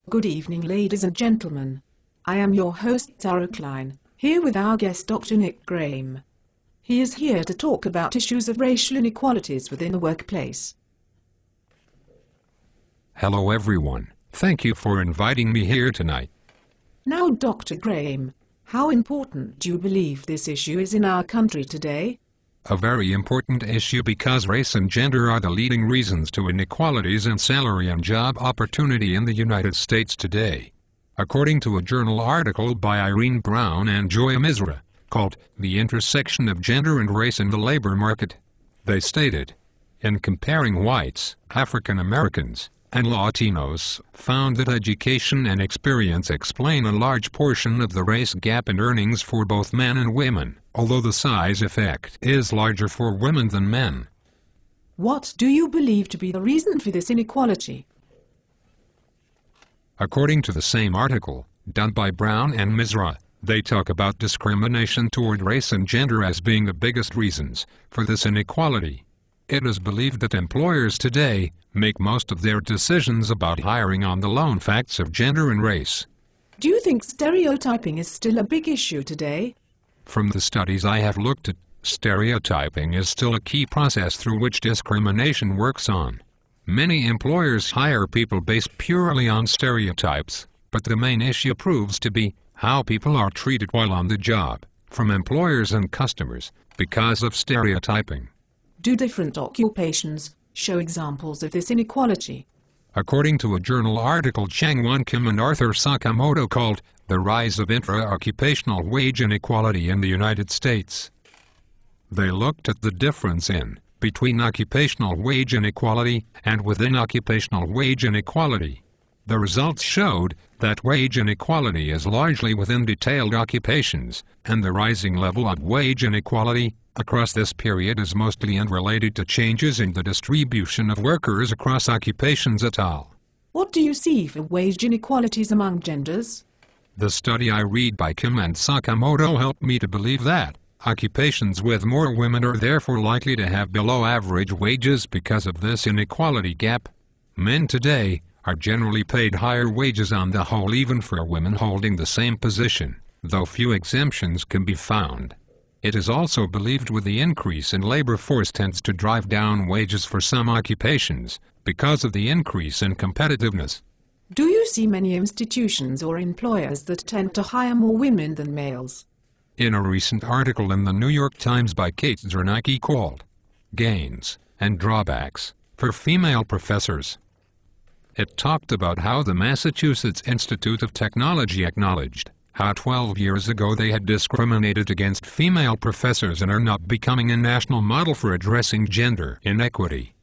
Good evening, ladies and gentlemen. I am your host, Sarah Klein, here with our guest Dr. Nick Graham. He is here to talk about issues of racial inequalities within the workplace. Hello everyone, thank you for inviting me here tonight. Now, Dr. Graham, how important do you believe this issue is in our country today? A very important issue because race and gender are the leading reasons to inequalities in salary and job opportunity in the United States today. According to a journal article by Irene Brown and Joy Mizra, called The Intersection of Gender and Race in the Labor Market, they stated, in comparing whites, African Americans, and Latinos, found that education and experience explain a large portion of the race gap in earnings for both men and women, although the size effect is larger for women than men. What do you believe to be the reason for this inequality? According to the same article, done by Brown and Mizra, they talk about discrimination toward race and gender as being the biggest reasons for this inequality. It is believed that employers today make most of their decisions about hiring on the lone facts of gender and race. Do you think stereotyping is still a big issue today? From the studies I have looked at, stereotyping is still a key process through which discrimination works on. Many employers hire people based purely on stereotypes, but the main issue proves to be how people are treated while on the job, from employers and customers, because of stereotyping. Do different occupations show examples of this inequality? According to a journal article Chang-Won Kim and Arthur Sakamoto called The Rise of Intra-Occupational Wage Inequality in the United States, they looked at the difference between occupational wage inequality and within occupational wage inequality. The results showed that wage inequality is largely within detailed occupations, and the rising level of wage inequality across this period is mostly unrelated to changes in the distribution of workers across occupations at all. What do you see for wage inequalities among genders? The study I read by Kim and Sakamoto helped me to believe that occupations with more women are therefore likely to have below-average wages because of this inequality gap. Men today are generally paid higher wages on the whole even for women holding the same position, though few exemptions can be found. It is also believed with the increase in labor force tends to drive down wages for some occupations because of the increase in competitiveness. Do you see many institutions or employers that tend to hire more women than males? In a recent article in the New York Times by Kate Zernike called Gains and Drawbacks for Female Professors, it talked about how the Massachusetts Institute of Technology acknowledged how 12 years ago they had discriminated against female professors and are not becoming a national model for addressing gender inequity.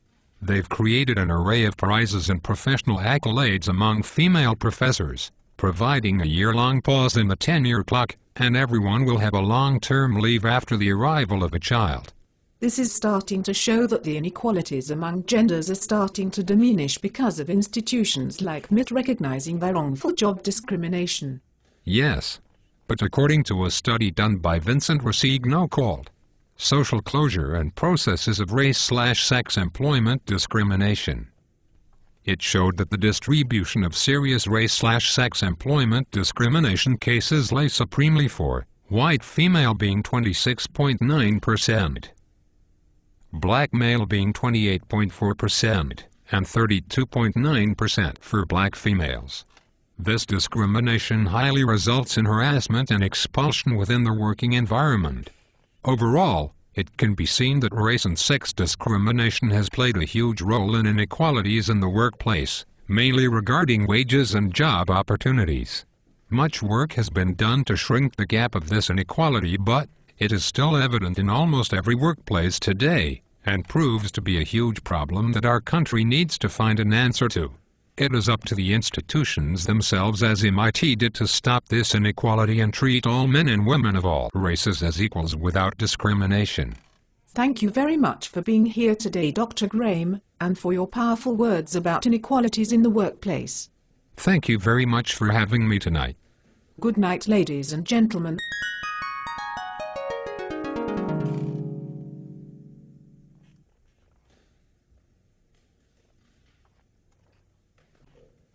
They've created an array of prizes and professional accolades among female professors, providing a year-long pause in the tenure clock, and everyone will have a long-term leave after the arrival of a child. This is starting to show that the inequalities among genders are starting to diminish because of institutions like MIT recognizing the wrongful job discrimination. Yes, but according to a study done by Vincent Rosigno called Social Closure and Processes of Race/Sex Employment Discrimination, it showed that the distribution of serious race/sex employment discrimination cases lay supremely for white female being 26.9%, black male being 28.4%, and 32.9% for black females. This discrimination highly results in harassment and expulsion within the working environment. Overall, it can be seen that race and sex discrimination has played a huge role in inequalities in the workplace, mainly regarding wages and job opportunities. Much work has been done to shrink the gap of this inequality, but it is still evident in almost every workplace today, and proves to be a huge problem that our country needs to find an answer to. It is up to the institutions themselves, as MIT did, to stop this inequality and treat all men and women of all races as equals without discrimination. Thank you very much for being here today, Dr. Graham, and for your powerful words about inequalities in the workplace. Thank you very much for having me tonight. Good night, ladies and gentlemen.